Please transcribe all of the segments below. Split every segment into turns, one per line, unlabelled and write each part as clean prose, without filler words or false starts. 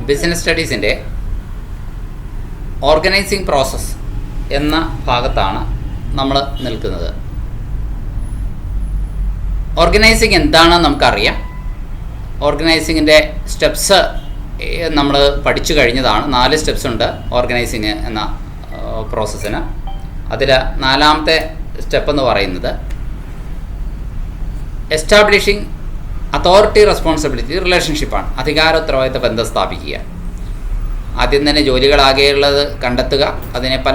Business സ്റ്റഡീസിൻ്റെ organising process എന്ന ഭാഗത്താണ് നമ്മൾ നിൽക്കുന്നത്. ഓർഗനൈസിങ് എന്താണെന്ന് നമുക്കറിയാം. ഓർഗനൈസിങ്ങിൻ്റെ സ്റ്റെപ്സ് നമ്മൾ പഠിച്ചു കഴിഞ്ഞതാണ്. 4 സ്റ്റെപ്സ് ഉണ്ട് ഓർഗനൈസിങ് എന്ന പ്രോസസ്സിന്. അതിൽ 4ാമത്തെ സ്റ്റെപ്പ് എന്ന് പറയുന്നത് എസ്റ്റാബ്ലിഷിങ് അതോറിറ്റി റെസ്പോൺസിബിലിറ്റി റിലേഷൻഷിപ്പാണ്. അധികാര ഉത്തരവാദിത്ത ബന്ധം സ്ഥാപിക്കുക. ആദ്യം തന്നെ ജോലികളാകെയുള്ളത് കണ്ടെത്തുക, അതിനെ പല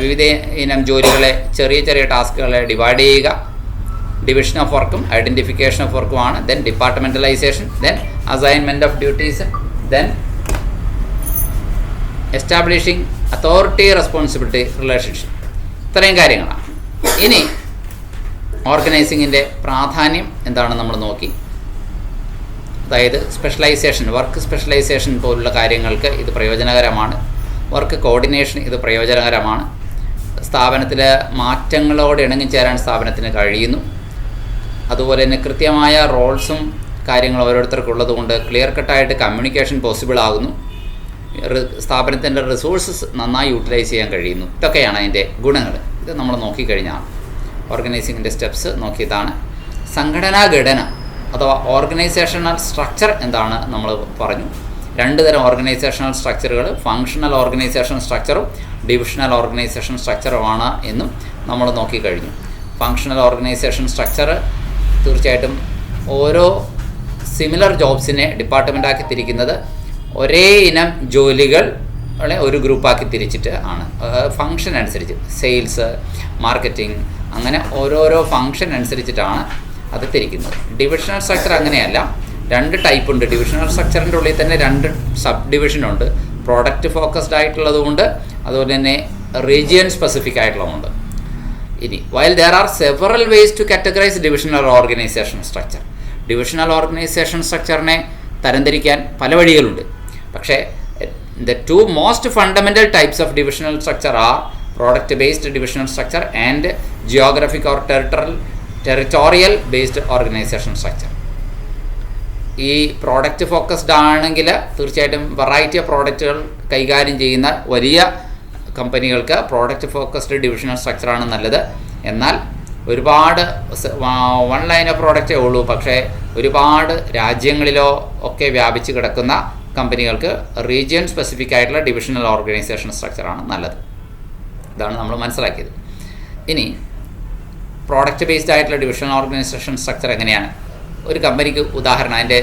വിവിധ ഇനം ജോലികളെ ചെറിയ ചെറിയ ടാസ്കുകളെ ഡിവൈഡ് ചെയ്യുക. ഡിവിഷൻ ഓഫ് വർക്കും ഐഡൻറ്റിഫിക്കേഷൻ ഓഫ് വർക്കുമാണ്. Then departmentalization, then assignment of duties, then establishing authority responsibility relationship. ഇത്രയും കാര്യങ്ങളാണ്. ഇനി ഓർഗനൈസിങ്ങിൻ്റെ പ്രാധാന്യം എന്താണെന്ന് നമ്മൾ നോക്കി. അതായത് സ്പെഷ്യലൈസേഷൻ, വർക്ക് സ്പെഷ്യലൈസേഷൻ പോലുള്ള കാര്യങ്ങൾക്ക് ഇത് പ്രയോജനകരമാണ്. വർക്ക് കോർഡിനേഷൻ ഇത് പ്രയോജനകരമാണ്. സ്ഥാപനത്തിലെ മാറ്റങ്ങളോട് ഇണങ്ങിച്ചേരാൻ സ്ഥാപനത്തിന് കഴിയുന്നു. അതുപോലെ തന്നെ കൃത്യമായ റോൾസും കാര്യങ്ങളും ഓരോരുത്തർക്കുള്ളത് കൊണ്ട് ക്ലിയർ കട്ടായിട്ട് കമ്മ്യൂണിക്കേഷൻ പോസിബിൾ ആകുന്നു. സ്ഥാപനത്തിൻ്റെ റിസോഴ്സസ് നന്നായി യൂട്ടിലൈസ് ചെയ്യാൻ കഴിയുന്നു. ഇതൊക്കെയാണ് അതിൻ്റെ ഗുണങ്ങൾ. ഇത് നമ്മൾ നോക്കിക്കഴിഞ്ഞാൽ ഓർഗനൈസിങ്ങിൻ്റെ സ്റ്റെപ്സ് നോക്കിയതാണ്. സംഘടനാ ഘടന അഥവാ ഓർഗനൈസേഷണൽ സ്ട്രക്ചർ എന്താണ് നമ്മൾ പറഞ്ഞു. 2 തരം ഓർഗനൈസേഷണൽ സ്ട്രക്ചറുകൾ, ഫങ്ഷണൽ ഓർഗനൈസേഷൻ സ്ട്രക്ചറും ഡിവിഷണൽ ഓർഗനൈസേഷൻ സ്ട്രക്ചറുമാണ് എന്നും നമ്മൾ നോക്കിക്കഴിഞ്ഞു. ഫങ്ഷണൽ ഓർഗനൈസേഷൻ സ്ട്രക്ചർ തീർച്ചയായിട്ടും ഓരോ സിമിലർ ജോബ്സിനെ ഡിപ്പാർട്ട്മെൻറ്റാക്കി തിരിക്കുന്നത് ഒരേ ഇനം ജോലികളെ ഒരു ഗ്രൂപ്പാക്കി തിരിച്ചിട്ട് ആണ്. ഫങ്ഷൻ അനുസരിച്ച് സെയിൽസ്, മാർക്കറ്റിംഗ്, അങ്ങനെ ഓരോരോ ഫങ്ഷൻ അനുസരിച്ചിട്ടാണ് അത് തിരിക്കുന്നത്. ഡിവിഷണൽ സ്ട്രക്ചർ അങ്ങനെയല്ല. 2 ടൈപ്പ് ഉണ്ട്. ഡിവിഷണൽ സ്ട്രക്ചറിൻ്റെ ഉള്ളിൽ തന്നെ 2 സബ് ഡിവിഷനുണ്ട്. പ്രോഡക്റ്റ് ഫോക്കസ്ഡ് ആയിട്ടുള്ളതുകൊണ്ട് അതുപോലെ തന്നെ റീജിയൻ സ്പെസിഫിക് ആയിട്ടുള്ളതുണ്ട്. ഇനി while there are several ways to categorize divisional organization structure. Divisional organization സ്ട്രക്ചറിനെ തരംതിരിക്കാൻ പല വഴികളുണ്ട്. പക്ഷേ the 2 most fundamental types of divisional structure are product based divisional structure and geographic or territorial based organization structure. ഈ product focused ആണെങ്കിൽ തീർച്ചയായിട്ടും variety of പ്രോഡക്റ്റുകൾ കൈകാര്യം ചെയ്യുന്ന വലിയ കമ്പനികൾക്ക് പ്രോഡക്റ്റ് ഫോക്കസ്ഡ് ഡിവിഷണൽ സ്ട്രക്ചറാണ് നല്ലത്. എന്നാൽ ഒരുപാട് 1 ലൈൻ ഓഫ് പ്രോഡക്റ്റേ ഉള്ളൂ, പക്ഷേ ഒരുപാട് രാജ്യങ്ങളിലോ ഒക്കെ വ്യാപിച്ച് കിടക്കുന്ന കമ്പനികൾക്ക് റീജിയൻ സ്പെസിഫിക് ആയിട്ടുള്ള ഡിവിഷണൽ ഓർഗനൈസേഷൻ സ്ട്രക്ചറാണ് നല്ലത്. ഇതാണ് നമ്മൾ മനസ്സിലാക്കിയത്. ഇനി പ്രോഡക്റ്റ് ബേസ്ഡ് ആയിട്ടുള്ള ഡിവിഷണൽ ഓർഗനൈസേഷൻ സ്ട്രക്ചർ എങ്ങനെയാണ്? ഒരു കമ്പനിക്ക് ഉദാഹരണം, അതിൻ്റെ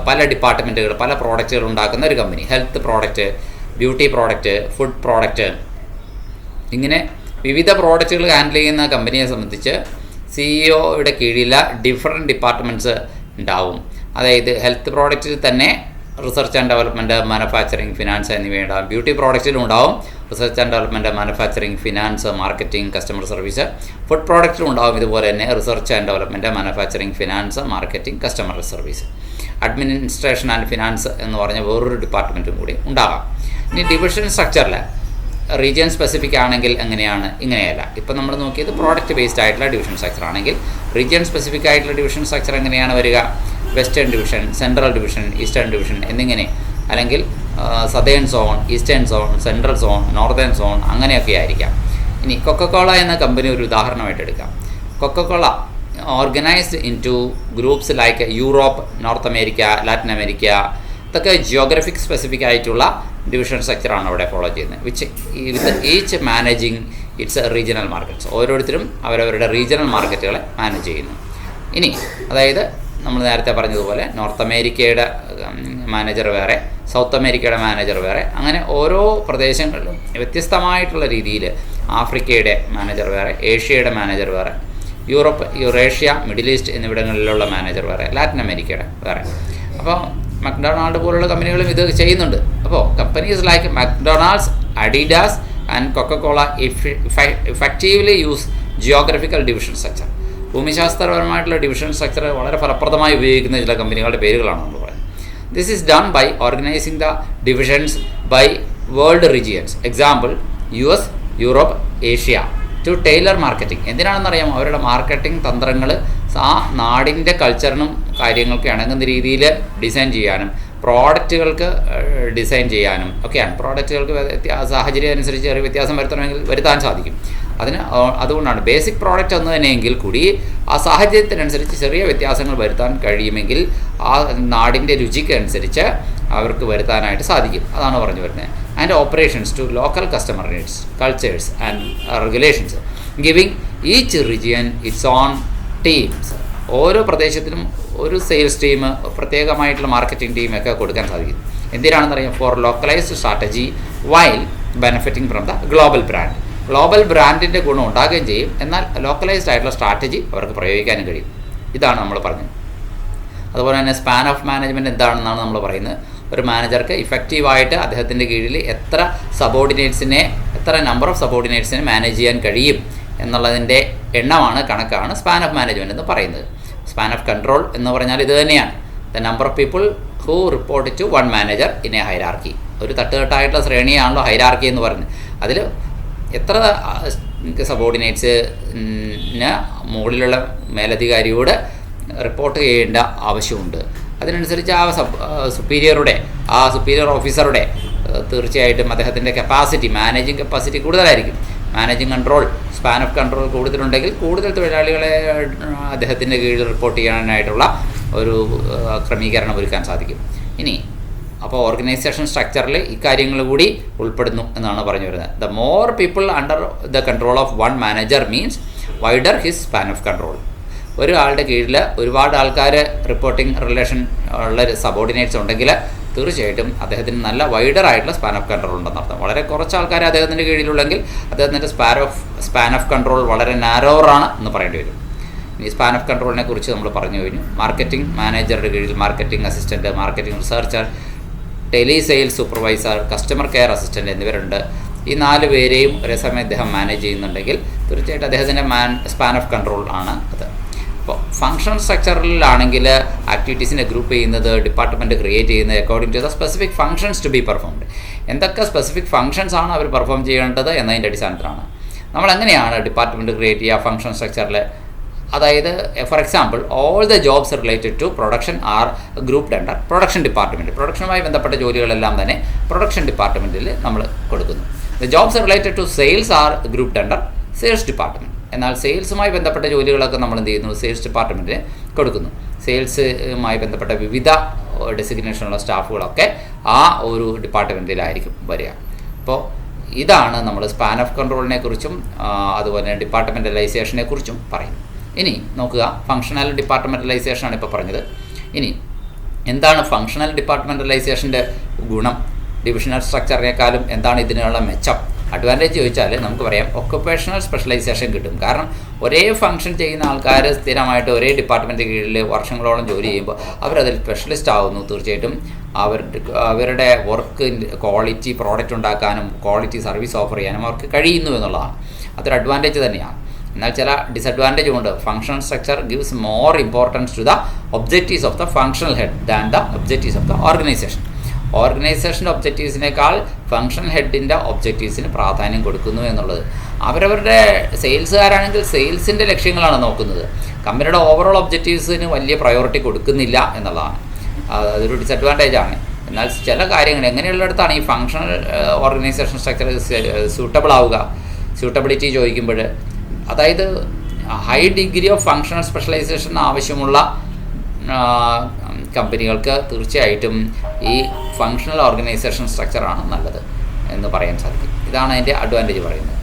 പല ഡിപ്പാർട്ട്മെൻറ്റുകൾ, പല പ്രോഡക്റ്റുകൾ ഉണ്ടാക്കുന്ന ഒരു company, health product, beauty product, food product, ഇങ്ങനെ വിവിധ പ്രോഡക്റ്റുകൾ ഹാൻഡിൽ ചെയ്യുന്ന കമ്പനിയെ സംബന്ധിച്ച് സിഇഒയുടെ കീഴിൽ ഡിഫറെൻറ്റ് ഡിപ്പാർട്ട്മെൻറ്റ്സ് ഉണ്ടാവും. അതായത് ഹെൽത്ത് പ്രോഡക്റ്റിൽ തന്നെ research and development, manufacturing, finance എന്നിവയുണ്ടാകും. ബ്യൂട്ടി പ്രോഡക്റ്റിലും ഉണ്ടാവും research and development, manufacturing, finance, marketing, customer service. Food പ്രോഡക്റ്റിലും ഉണ്ടാവും ഇതുപോലെ തന്നെ research and development, manufacturing, finance, marketing, customer service. Administration and finance എന്ന് പറഞ്ഞ വേറൊരു ഡിപ്പാർട്ട്മെൻറ്റും കൂടി ഉണ്ടാകാം. ഇനി ഡിവിഷൻ സ്ട്രക്ചറിൽ റീജിയൻ സ്പെസിഫിക് ആണെങ്കിൽ എങ്ങനെയാണ്? ഇങ്ങനെയല്ല. ഇപ്പം നമ്മൾ നോക്കിയത് പ്രോഡക്റ്റ് ബേസ്ഡ് ആയിട്ടുള്ള ഡിവിഷൻ സ്ട്രക്ചർ ആണെങ്കിൽ റീജിയൻ സ്പെസിഫിക് ആയിട്ടുള്ള ഡിവിഷൻ സ്ട്രക്ചർ എങ്ങനെയാണ് വരിക? Western division, central division, eastern division എന്നിങ്ങനെ, അല്ലെങ്കിൽ southern zone, eastern zone, central zone, northern zone, അങ്ങനെയൊക്കെ ആയിരിക്കാം. ഇനി കൊക്കക്കോള എന്ന കമ്പനി ഒരു ഉദാഹരണമായിട്ട് എടുക്കാം. Coca Cola organised in to groups like Europe, north America, Latin America. ഇതൊക്കെ ജിയോഗ്രഫിക് സ്പെസിഫിക് ആയിട്ടുള്ള ഡിവിഷൻ സ്ട്രക്ചറാണ് അവിടെ ഫോളോ ചെയ്യുന്നത്. With each managing it's regional markets. ഓരോരുത്തരും അവരവരുടെ റീജിയണൽ മാർക്കറ്റുകളെ മാനേജ് ചെയ്യുന്നു. ഇനി അതായത് നമ്മൾ നേരത്തെ പറഞ്ഞതുപോലെ നോർത്ത് അമേരിക്കയുടെ മാനേജർ വേറെ, സൗത്ത് അമേരിക്കയുടെ മാനേജർ വേറെ, അങ്ങനെ ഓരോ പ്രദേശങ്ങളിലും വ്യത്യസ്തമായിട്ടുള്ള രീതിയിൽ ആഫ്രിക്കയുടെ മാനേജർ വേറെ, ഏഷ്യയുടെ മാനേജർ വേറെ, യൂറോപ്പ്, യൂറേഷ്യ, മിഡിൽ ഈസ്റ്റ് എന്നിവിടങ്ങളിലുള്ള മാനേജർ വേറെ, ലാറ്റിൻ അമേരിക്കയുടെ വേറെ. അപ്പോൾ മക്ഡൊണാൾഡ് പോലുള്ള കമ്പനികളും ഇത് ചെയ്യുന്നുണ്ട്. അപ്പോൾ companies like McDonald's, Adidas and Coca Cola effectively use geographical division structure. ഭൂമിശാസ്ത്രപരമായിട്ടുള്ള ഡിവിഷൻ സ്ട്രക്ചർ വളരെ ഫലപ്രദമായി ഉപയോഗിക്കുന്ന ചില കമ്പനികളുടെ പേരുകളാണ് നമ്മൾ പറയുന്നത്. This is done by organising the divisions by world regions. Example US, Europe, Asia. To tailor marketing. എന്തിനാണെന്നറിയാം? അവരുടെ മാർക്കറ്റിംഗ് തന്ത്രങ്ങൾ ആ നാടിൻ്റെ കൾച്ചറിനും കാര്യങ്ങൾക്ക് ഇണങ്ങുന്ന രീതിയിൽ ഡിസൈൻ ചെയ്യാനും പ്രോഡക്റ്റുകൾക്ക് ഡിസൈൻ ചെയ്യാനും ഒക്കെയാണ്. പ്രോഡക്റ്റുകൾക്ക് സാഹചര്യം അനുസരിച്ച് ചെറിയ വ്യത്യാസം വരുത്താൻ സാധിക്കും. അതുകൊണ്ടാണ് ബേസിക് പ്രോഡക്റ്റ് ഒന്ന് തന്നെയെങ്കിൽ കൂടി ആ സാഹചര്യത്തിനനുസരിച്ച് ചെറിയ വ്യത്യാസങ്ങൾ വരുത്താൻ കഴിയുമെങ്കിൽ ആ നാടിൻ്റെ രുചിക്ക് അനുസരിച്ച് അവർക്ക് വരുത്താനായിട്ട് സാധിക്കും. അതാണ് പറഞ്ഞു വരുന്നത്. And operations to local customer needs, cultures and regulations, giving each region its own teams. ഓരോ പ്രദേശത്തിനും ഒരു സെയിൽസ് ടീം, പ്രത്യേകമായിട്ടുള്ള മാർക്കറ്റിംഗ് ടീമൊക്കെ കൊടുക്കാൻ സാധിക്കും. എന്തിനാണെന്നറിയാം? For localised strategy while benefiting from the global brand. Global ബ്രാൻഡിൻ്റെ ഗുണം ഉണ്ടാകുകയും ചെയ്യും, എന്നാൽ ലോക്കലൈസ്ഡ് ആയിട്ടുള്ള സ്ട്രാറ്റജി അവർക്ക് പ്രയോഗിക്കാനും കഴിയും. ഇതാണ് നമ്മൾ പറഞ്ഞത്. അതുപോലെ തന്നെ സ്പാൻ ഓഫ് മാനേജ്മെൻറ്റ് എന്താണെന്നാണ് നമ്മൾ പറയുന്നത്. ഒരു മാനേജർക്ക് ഇഫക്റ്റീവായിട്ട് അദ്ദേഹത്തിൻ്റെ കീഴിൽ എത്ര നമ്പർ ഓഫ് സബോർഡിനേറ്റ്സിനെ മാനേജ് ചെയ്യാൻ കഴിയും എന്നുള്ളതിൻ്റെ കണക്കാണ് സ്പാൻ ഓഫ് മാനേജ്മെൻറ്റ് എന്ന് പറയുന്നത്. സ്പാൻ ഓഫ് കൺട്രോൾ എന്ന് പറഞ്ഞാൽ ഇത് തന്നെയാണ്. The number of people who report to one manager in a hierarchy. ഒരു തട്ടുതട്ടായിട്ടുള്ള ശ്രേണിയാണല്ലോ ഹൈറാർക്കി എന്ന് പറയുന്നത്. അതിൽ എത്ര സബോർഡിനേറ്റ്സിന് മുകളിലുള്ള മേലധികാരിയോട് റിപ്പോർട്ട് ചെയ്യേണ്ട ആവശ്യമുണ്ട്. അതിനനുസരിച്ച് ആ സുപ്പീരിയർ ഓഫീസറുടെ തീർച്ചയായിട്ടും അദ്ദേഹത്തിൻ്റെ മാനേജിങ് കപ്പാസിറ്റി കൂടുതലായിരിക്കും. Managing control, span of control കൂടുതലുണ്ടെങ്കിൽ കൂടുതൽ തൊഴിലാളികളെ അദ്ദേഹത്തിൻ്റെ കീഴിൽ റിപ്പോർട്ട് ചെയ്യാനായിട്ടുള്ള ഒരു ക്രമീകരണം ഒരുക്കാൻ സാധിക്കും. ഇനി അപ്പോൾ ഓർഗനൈസേഷൻ സ്ട്രക്ചറിൽ ഇക്കാര്യങ്ങൾ കൂടി ഉൾപ്പെടുന്നു എന്നാണ് പറഞ്ഞു വരുന്നത്. The more people under the control of one manager means wider his span of control. ഒരാളുടെ കീഴിൽ ഒരുപാട് ആൾക്കാർ റിപ്പോർട്ടിംഗ് റിലേഷൻ ഉള്ള സബോർഡിനേറ്റ്സ് ഉണ്ടെങ്കിൽ തീർച്ചയായിട്ടും അദ്ദേഹത്തിന് നല്ല വൈഡർ ആയിട്ടുള്ള സ്പാൻ ഓഫ് കൺട്രോൾ ഉണ്ടെന്നർത്ഥം. വളരെ കുറച്ച് ആൾക്കാർ അദ്ദേഹത്തിൻ്റെ കീഴിലുള്ളെങ്കിൽ അദ്ദേഹത്തിൻ്റെ സ്പാൻ ഓഫ് കൺട്രോൾ വളരെ നാരോറാണ് എന്ന് പറയേണ്ടി വരും. ഈ സ്പാൻ ഓഫ് കൺട്രോളിനെ കുറിച്ച് നമ്മൾ പറഞ്ഞു കഴിഞ്ഞു. മാർക്കറ്റിംഗ് മാനേജറുടെ കീഴിൽ marketing assistant, marketing researcher, tele sales supervisor, customer care assistant എന്നിവരുണ്ട്. ഈ 4 പേരെയും ഒരേ സമയം അദ്ദേഹം മാനേജ് ചെയ്യുന്നുണ്ടെങ്കിൽ തീർച്ചയായിട്ടും അദ്ദേഹത്തിൻ്റെ സ്പാൻ ഓഫ് കൺട്രോൾ ആണ് അത്. അപ്പോൾ ഫങ്ഷണൽ സ്ട്രക്ചറിലാണെങ്കിൽ ആക്ടിവിറ്റീസിനെ ഗ്രൂപ്പ് ചെയ്യുന്നത്, ഡിപ്പാർട്ട്മെൻറ്റ് ക്രിയേറ്റ് ചെയ്യുന്നത് according to the specific functions to be performed. എന്തൊക്കെ സ്പെസിഫിക് ഫങ്ഷൻസ് ആണ് അവർ പെർഫോം ചെയ്യേണ്ടത് എന്നതിൻ്റെ അടിസ്ഥാനത്തിലാണ്. നമ്മൾ എങ്ങനെയാണ് ഡിപ്പാർട്ട്മെൻറ്റ് ക്രിയേറ്റ് ചെയ്യുക ഫങ്ഷൻ സ്ട്രക്ചറിൽ? അതായത് for example all the jobs related to production are grouped under production department. പ്രൊഡക്ഷനുമായി ബന്ധപ്പെട്ട ജോലികളെല്ലാം തന്നെ പ്രൊഡക്ഷൻ ഡിപ്പാർട്ട്മെൻറ്റിൽ നമ്മൾ കൊടുക്കുന്നു. The jobs related to sales are grouped under sales department. എന്നാൽ സെയിൽസുമായി ബന്ധപ്പെട്ട ജോലികളൊക്കെ നമ്മൾ എന്ത് ചെയ്യുന്നു? സെയിൽസ് ഡിപ്പാർട്ട്മെൻറ്റിന് കൊടുക്കുന്നു. സെയിൽസുമായി ബന്ധപ്പെട്ട വിവിധ ഡെസിഗ്നേഷനുള്ള സ്റ്റാഫുകളൊക്കെ ആ ഒരു ഡിപ്പാർട്ട്മെൻറ്റിലായിരിക്കും വരിക. അപ്പോൾ ഇതാണ് നമ്മൾ സ്പാൻ ഓഫ് കൺട്രോളിനെ കുറിച്ചും അതുപോലെ ഡിപ്പാർട്ട്മെൻറ്റലൈസേഷനെ കുറിച്ചും പറയുന്നത്. ഇനി നോക്കുക, ഫങ്ഷണൽ ഡിപ്പാർട്ട്മെൻറ്റലൈസേഷനാണ് ഇപ്പോൾ പറഞ്ഞത്. ഇനി എന്താണ് ഫങ്ഷണൽ ഡിപ്പാർട്ട്മെൻറ്റലൈസേഷൻ്റെ ഗുണം? ഡിവിഷണൽ സ്ട്രക്ചറിനേക്കാളും എന്താണ് ഇതിനുള്ള മെച്ചം? അഡ്വാൻറ്റേജ് ചോദിച്ചാൽ നമുക്ക് പറയാം ഒക്കുപേഷണൽ സ്പെഷ്യലൈസേഷൻ കിട്ടും. കാരണം ഒരേ ഫംഗ്ഷൻ ചെയ്യുന്ന ആൾക്കാർ സ്ഥിരമായിട്ട് ഒരേ ഡിപ്പാർട്ട്മെൻറ്റ് കീഴിൽ വർഷങ്ങളോളം ജോലി ചെയ്യുമ്പോൾ അവരതിൽ സ്പെഷ്യലിസ്റ്റ് ആവുന്നു. തീർച്ചയായിട്ടും അവരുടെ വർക്ക് ക്വാളിറ്റി പ്രോഡക്റ്റ് ഉണ്ടാക്കാനും ക്വാളിറ്റി സർവീസ് ഓഫർ ചെയ്യാനും അവർക്ക് കഴിയുന്നു എന്നുള്ളതാണ്. അതൊരു അഡ്വാൻറ്റേജ് തന്നെയാണ്. എന്നാൽ ചില ഡിസഡ്വാൻറ്റേജ് ഉണ്ട്. Functional structure gives more importance to the objectives of the functional head than the objectives of the organisation. ഓർഗനൈസേഷൻ്റെ ഒബ്ജക്റ്റീവ്സിനേക്കാൾ ഫങ്ഷൻ ഹെഡിൻ്റെ ഒബ്ജക്റ്റീവ്സിന് പ്രാധാന്യം കൊടുക്കുന്നു എന്നുള്ളത്. അവരവരുടെ സെയിൽസുകാരാണെങ്കിൽ സെയിൽസിൻ്റെ ലക്ഷ്യങ്ങളാണ് നോക്കുന്നത്. കമ്പനിയുടെ ഓവറോൾ ഒബ്ജക്റ്റീവ്സിന് വലിയ പ്രയോറിറ്റി കൊടുക്കുന്നില്ല എന്നുള്ളതാണ്. അതൊരു ഡിസഡ്വാൻറ്റേജാണ്. എന്നാൽ ചില കാര്യങ്ങൾ എങ്ങനെയുള്ളിടത്താണ് ഈ ഫങ്ഷണൽ ഓർഗനൈസേഷൻ സ്ട്രക്ചർ സ്യൂട്ടബിൾ ആവുക? സ്യൂട്ടബിലിറ്റി ചോദിക്കുമ്പോൾ അതായത് high degree of functional specialisation ആവശ്യമുള്ള കമ്പനികൾക്ക് തീർച്ചയായിട്ടും ഈ ഫങ്ഷണൽ ഓർഗനൈസേഷൻ സ്ട്രക്ചറാണ് നല്ലത് എന്ന് പറയാൻ സാധിക്കും. ഇതാണ് അതിൻ്റെ അഡ്വാൻറ്റേജ് പറയുന്നത്.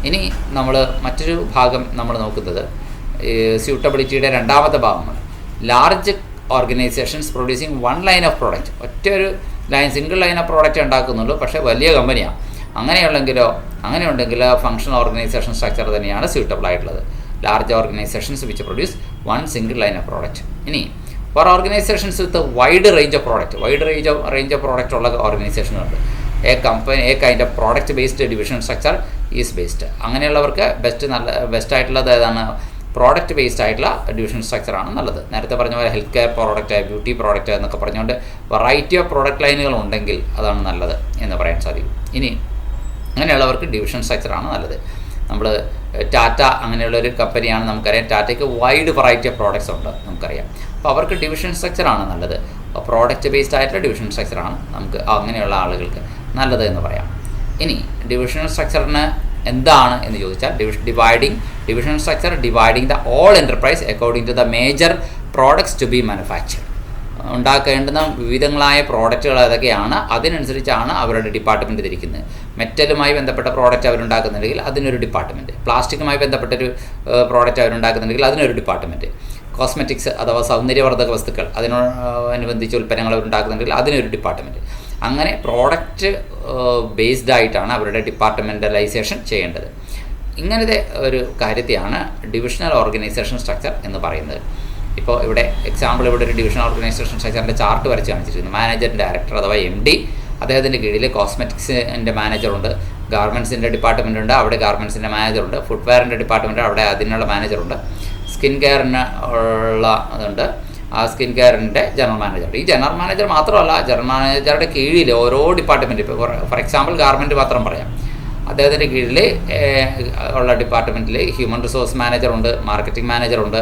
ഇനി നമ്മൾ മറ്റൊരു ഭാഗം നമ്മൾ നോക്കുന്നത് സ്യൂട്ടബിലിറ്റിയുടെ രണ്ടാമത്തെ ഭാഗമാണ്. Large organisations producing one line of product. ഒറ്റൊരു സിംഗിൾ ലൈൻ ഓഫ് പ്രോഡക്റ്റ് ഉണ്ടാക്കുന്നുള്ളൂ, പക്ഷേ വലിയ കമ്പനിയാണ്. അങ്ങനെയുണ്ടെങ്കിൽ ഫങ്ഷണൽ ഓർഗനൈസേഷൻ സ്ട്രക്ചർ തന്നെയാണ് സ്യൂട്ടബിൾ ആയിട്ടുള്ളത്. Large organisations which produce one single line of product. ഇനി for organisations with wide range of product ഉള്ള ഓർഗനൈസേഷനുണ്ട്. A kind of product based division structure is based. അങ്ങനെയുള്ളവർക്ക് ബെസ്റ്റായിട്ടുള്ളത് ഏതാണ്? പ്രോഡക്റ്റ് ബേസ്ഡ് ആയിട്ടുള്ള division സ്ട്രക്ചറാണ് നല്ലത്. നേരത്തെ പറഞ്ഞ പോലെ health care product, beauty product എന്നൊക്കെ പറഞ്ഞുകൊണ്ട് വെറൈറ്റി ഓഫ് പ്രോഡക്റ്റ് ലൈനുകൾ ഉണ്ടെങ്കിൽ അതാണ് നല്ലത് എന്ന് പറയാൻ സാധിക്കും. ഇനി അങ്ങനെയുള്ളവർക്ക് ഡിവിഷൻ സ്ട്രക്ചറാണ് നല്ലത്. നമ്മൾ ടാറ്റ അങ്ങനെയുള്ളൊരു കമ്പനിയാണ് നമുക്കറിയാം. ടാറ്റയ്ക്ക് വൈഡ് വെറൈറ്റി ഓഫ് പ്രോഡക്റ്റ്സ് ഉണ്ട് നമുക്കറിയാം. അപ്പോൾ അവർക്ക് ഡിവിഷൻ സ്ട്രക്ചറാണ് നല്ലത്. പ്രോഡക്റ്റ് ബേസ്ഡ് ആയിട്ടുള്ള ഡിവിഷൻ സ്ട്രക്ചറാണ് നമുക്ക് അങ്ങനെയുള്ള ആളുകൾക്ക് നല്ലത് എന്ന് പറയാം. ഇനി ഡിവിഷണൽ സ്ട്രക്ചറിന് എന്താണ് എന്ന് ചോദിച്ചാൽ division structure dividing the all enterprise according to the major products to be manufacture. ഉണ്ടാക്കേണ്ടുന്ന വിവിധങ്ങളായ പ്രോഡക്റ്റുകൾ ഏതൊക്കെയാണ്, അതിനനുസരിച്ചാണ് അവരുടെ ഡിപ്പാർട്ട്മെൻറ്റ് തിരിക്കുന്നത്. മെറ്റലുമായി ബന്ധപ്പെട്ട പ്രോഡക്റ്റ് അവരുണ്ടാക്കുന്നുണ്ടെങ്കിൽ അതിനൊരു ഡിപ്പാർട്ട്മെൻറ്റ്, പ്ലാസ്റ്റിക്കുമായി ബന്ധപ്പെട്ടൊരു പ്രോഡക്റ്റ് അവരുണ്ടാക്കുന്നുണ്ടെങ്കിൽ അതിനൊരു ഡിപ്പാർട്ട്മെൻറ്റ്, കോസ്മെറ്റിക്സ് അഥവാ സൗന്ദര്യവർദ്ധക വസ്തുക്കൾ അതിനോടനുബന്ധിച്ച് ഉൽപ്പന്നങ്ങൾ അവരുണ്ടാക്കുന്നുണ്ടെങ്കിൽ അതിനൊരു ഡിപ്പാർട്ട്മെൻറ്റ്. അങ്ങനെ പ്രോഡക്റ്റ് ബേസ്ഡ് ആയിട്ടാണ് അവരുടെ ഡിപ്പാർട്ട്മെൻറ്റലൈസേഷൻ ചെയ്യേണ്ടത്. ഇങ്ങനത്തെ ഒരു കാര്യത്തെയാണ് ഡിവിഷണൽ ഓർഗനൈസേഷൻ സ്ട്രക്ചർ എന്ന് പറയുന്നത്. ഇപ്പോൾ ഇവിടെ എക്സാമ്പിൾ ഇവിടെ ഒരു ഡിവിഷണൽ ഓർഗനൈസേഷൻ സ്ട്രക്ചറിൻ്റെ ചാർട്ട് വരച്ച് കാണിച്ചിരിക്കുന്നു. മാനേജർ ഡയറക്ടർ അഥവാ MD, അദ്ദേഹത്തിൻ്റെ കീഴിൽ കോസ്മെറ്റിക്സിൻ്റെ മാനേജറുണ്ട്, ഗാർമെൻറ്റ്സിൻ്റെ ഡിപ്പാർട്ട്മെൻ്റ് ഉണ്ട്, അവിടെ ഗാർമെൻറ്റ്സിൻ്റെ മാനേജറുണ്ട്, ഫുട്വെയറിൻ്റെ ഡിപ്പാർട്ട്മെൻറ്റ് അവിടെ അതിനുള്ള മാനേജറുണ്ട്, സ്കിൻ കെയറിന് ഉള്ള അതുണ്ട്, ആ സ്കിൻ കെയറിൻ്റെ ജനറൽ മാനേജറുണ്ട്. ഈ ജനറൽ മാനേജർ മാത്രമല്ല, ജനറൽ മാനേജറുടെ കീഴിൽ ഓരോ ഡിപ്പാർട്ട്മെൻറ്റ്, ഇപ്പോൾ ഫോർ എക്സാമ്പിൾ ഗാർമെൻറ്റ് മാത്രം പറയാം, അദ്ദേഹത്തിൻ്റെ കീഴിൽ ഉള്ള ഡിപ്പാർട്ട്മെൻറ്റിൽ ഹ്യൂമൻ റിസോഴ്സ് മാനേജറുണ്ട്, മാർക്കറ്റിംഗ് മാനേജറുണ്ട്.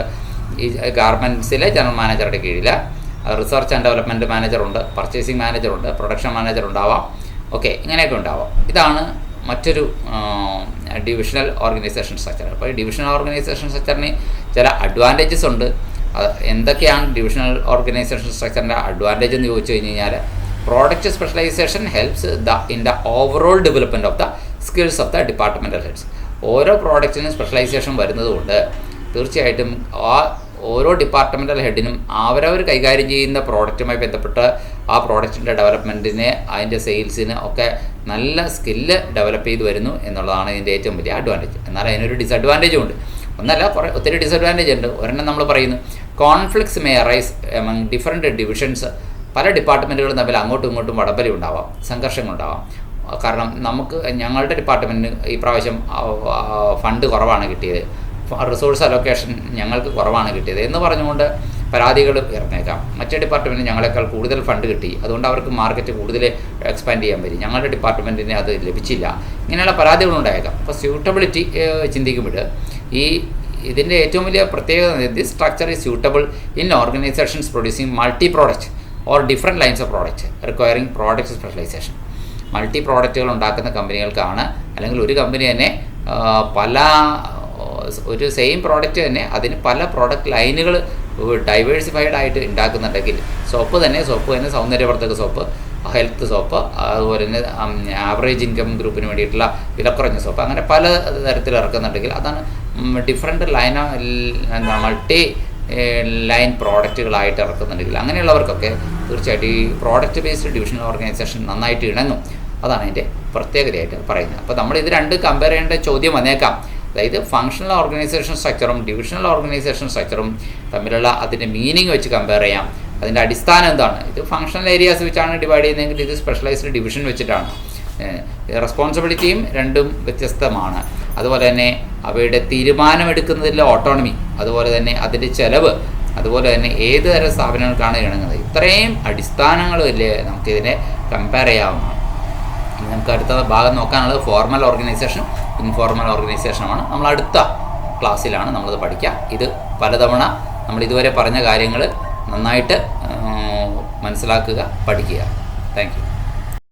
ഈ ഗാർമെൻറ്റ്സിലെ ജനറൽ മാനേജറുടെ കീഴിൽ റിസർച്ച് ആൻഡ് ഡെവലപ്മെൻറ്റ് മാനേജറുണ്ട്, പർച്ചേസിംഗ് മാനേജറുണ്ട്, പ്രൊഡക്ഷൻ മാനേജർ ഉണ്ടാവാം. ഓക്കെ, ഇങ്ങനെയൊക്കെ ഉണ്ടാവാം. ഇതാണ് മറ്റൊരു ഡിവിഷണൽ ഓർഗനൈസേഷൻ സ്ട്രക്ചർ. അപ്പോൾ ഈ ഡിവിഷണൽ ഓർഗനൈസേഷൻ സ്ട്രക്ചറിന് ചില അഡ്വാൻറ്റേജസ് ഉണ്ട്. എന്തൊക്കെയാണ് ഡിവിഷണൽ ഓർഗനൈസേഷൻ സ്ട്രക്ചറിൻ്റെ അഡ്വാൻറ്റേജ് എന്ന് ചോദിച്ചു കഴിഞ്ഞാൽ, product specialisation helps in the overall development of the skills of the departmental heads. ഓരോ പ്രോഡക്റ്റിനും സ്പെഷ്യലൈസേഷൻ വരുന്നതുകൊണ്ട് തീർച്ചയായിട്ടും ആ ഓരോ ഡിപ്പാർട്ട്മെൻറ്റൽ ഹെഡിനും അവരവർ കൈകാര്യം ചെയ്യുന്ന പ്രോഡക്റ്റുമായി ബന്ധപ്പെട്ട് ആ പ്രോഡക്റ്റിൻ്റെ ഡെവലപ്മെൻറ്റിന്, അതിൻ്റെ സെയിൽസിന് ഒക്കെ നല്ല സ്കില്ല് ഡെവലപ്പ് ചെയ്ത് വരുന്നു എന്നുള്ളതാണ് ഇതിൻ്റെ ഏറ്റവും വലിയ അഡ്വാൻറ്റേജ്. എന്നാൽ അതിനൊരു ഡിസഡ്വാൻറ്റേജും ഉണ്ട്. ഒന്നല്ല, ഒത്തിരി ഡിസഡ്വാൻറ്റേജ് ഉണ്ട്. ഒരെണ്ണം നമ്മൾ പറയുന്നു, conflicts may arise among different divisions. പല ഡിപ്പാർട്ട്മെൻറ്റുകളും തമ്മിൽ അങ്ങോട്ടും ഇങ്ങോട്ടും വടംവലി ഉണ്ടാവാം, സംഘർഷങ്ങളുണ്ടാവാം. കാരണം ഞങ്ങളുടെ ഡിപ്പാർട്ട്മെൻറ്റിന് ഈ പ്രാവശ്യം ഫണ്ട് കുറവാണ് കിട്ടിയത്, റിസോഴ്സ് അലോക്കേഷൻ ഞങ്ങൾക്ക് കുറവാണ് കിട്ടിയത് എന്ന് പറഞ്ഞുകൊണ്ട് പരാതികൾ ഉയർന്നേക്കാം. മറ്റേ ഡിപ്പാർട്ട്മെൻറ്റിന് ഞങ്ങളെക്കാൾ കൂടുതൽ ഫണ്ട് കിട്ടി, അതുകൊണ്ട് അവർക്ക് മാർക്കറ്റ് കൂടുതൽ എക്സ്പാൻഡ് ചെയ്യാൻ പറ്റി, ഞങ്ങളുടെ ഡിപ്പാർട്ട്മെൻറ്റിന് അത് ലഭിച്ചില്ല. ഇങ്ങനെയുള്ള പരാതികളുണ്ടായേക്കാം. അപ്പോൾ സ്യൂട്ടബിലിറ്റി ചിന്തിക്കുമ്പോൾ ഇതിൻ്റെ ഏറ്റവും വലിയ പ്രത്യേകത, this structure is suitable in organisations producing multi product or different lines of product requiring product specialisation. Multi പ്രോഡക്റ്റുകൾ ഉണ്ടാക്കുന്ന കമ്പനികൾക്കാണ്, അല്ലെങ്കിൽ ഒരു കമ്പനി തന്നെ ഒരു സെയിം പ്രോഡക്റ്റ് തന്നെ അതിന് പല പ്രോഡക്റ്റ് ലൈനുകൾ ഡൈവേഴ്സിഫൈഡ് ആയിട്ട് ഉണ്ടാക്കുന്നുണ്ടെങ്കിൽ, സോപ്പ് തന്നെ സൗന്ദര്യവർദ്ധക സോപ്പ്, ഹെൽത്ത് സോപ്പ്, അതുപോലെ തന്നെ ആവറേജ് ഇൻകം ഗ്രൂപ്പിന് വേണ്ടിയിട്ടുള്ള വിലക്കുറഞ്ഞ സോപ്പ്, അങ്ങനെ പല തരത്തിൽ ഇറക്കുന്നുണ്ടെങ്കിൽ അതാണ് ഡിഫറെൻറ്റ് മൾട്ടി ലൈൻ പ്രോഡക്റ്റുകളായിട്ട് ഇറക്കുന്നുണ്ടെങ്കിൽ അങ്ങനെയുള്ളവർക്കൊക്കെ തീർച്ചയായിട്ടും ഈ പ്രോഡക്റ്റ് ബേസ്ഡ് ഡിവിഷണൽ ഓർഗനൈസേഷൻ നന്നായിട്ട് ഇണങ്ങും. അതാണ് അതിൻ്റെ പ്രത്യേകതയായിട്ട് പറയുന്നത്. അപ്പോൾ നമ്മൾ ഇത് രണ്ട് കമ്പയർ ചെയ്യേണ്ട ചോദ്യം വന്നേക്കാം. അതായത് ഫങ്ഷണൽ ഓർഗനൈസേഷൻ സ്ട്രക്ചറും ഡിവിഷണൽ ഓർഗനൈസേഷൻ സ്ട്രക്ചറും തമ്മിലുള്ള അതിൻ്റെ മീനിങ് വെച്ച് കമ്പയർ ചെയ്യാം. അതിൻ്റെ അടിസ്ഥാനം എന്താണ്? ഇത് ഫങ്ഷണൽ ഏരിയാസ് വെച്ചാണ് ഡിവൈഡ് ചെയ്യുന്നതെങ്കിൽ ഇത് സ്പെഷ്യലൈസ്ഡ് ഡിവിഷൻ വെച്ചിട്ടാണ്. റെസ്പോൺസിബിലിറ്റിയും രണ്ടും വ്യത്യസ്തമാണ്. അതുപോലെ തന്നെ അവയുടെ തീരുമാനമെടുക്കുന്നതിലെ ഓട്ടോണമി, അതുപോലെ തന്നെ അതിൻ്റെ ചെലവ്, അതുപോലെ തന്നെ ഏത് തരം സ്ഥാപനങ്ങൾക്കാണ് ഇണങ്ങുന്നത്, ഇത്രയും അടിസ്ഥാനങ്ങളില്ലേ നമുക്കിതിനെ കമ്പയർ ചെയ്യാവുന്നതാണ്. നമുക്ക് അടുത്ത ഭാഗം നോക്കാനുള്ളത് ഫോർമൽ ഓർഗനൈസേഷൻ, ഇൻഫോർമൽ ഓർഗനൈസേഷനുമാണ്. നമ്മൾ അടുത്ത ക്ലാസ്സിലാണ് നമ്മളത് പഠിക്കുക. ഇത് പലതവണ നമ്മൾ ഇതുവരെ പറഞ്ഞ കാര്യങ്ങൾ നന്നായിട്ട് മനസ്സിലാക്കുക, പഠിക്കുക. Thank you.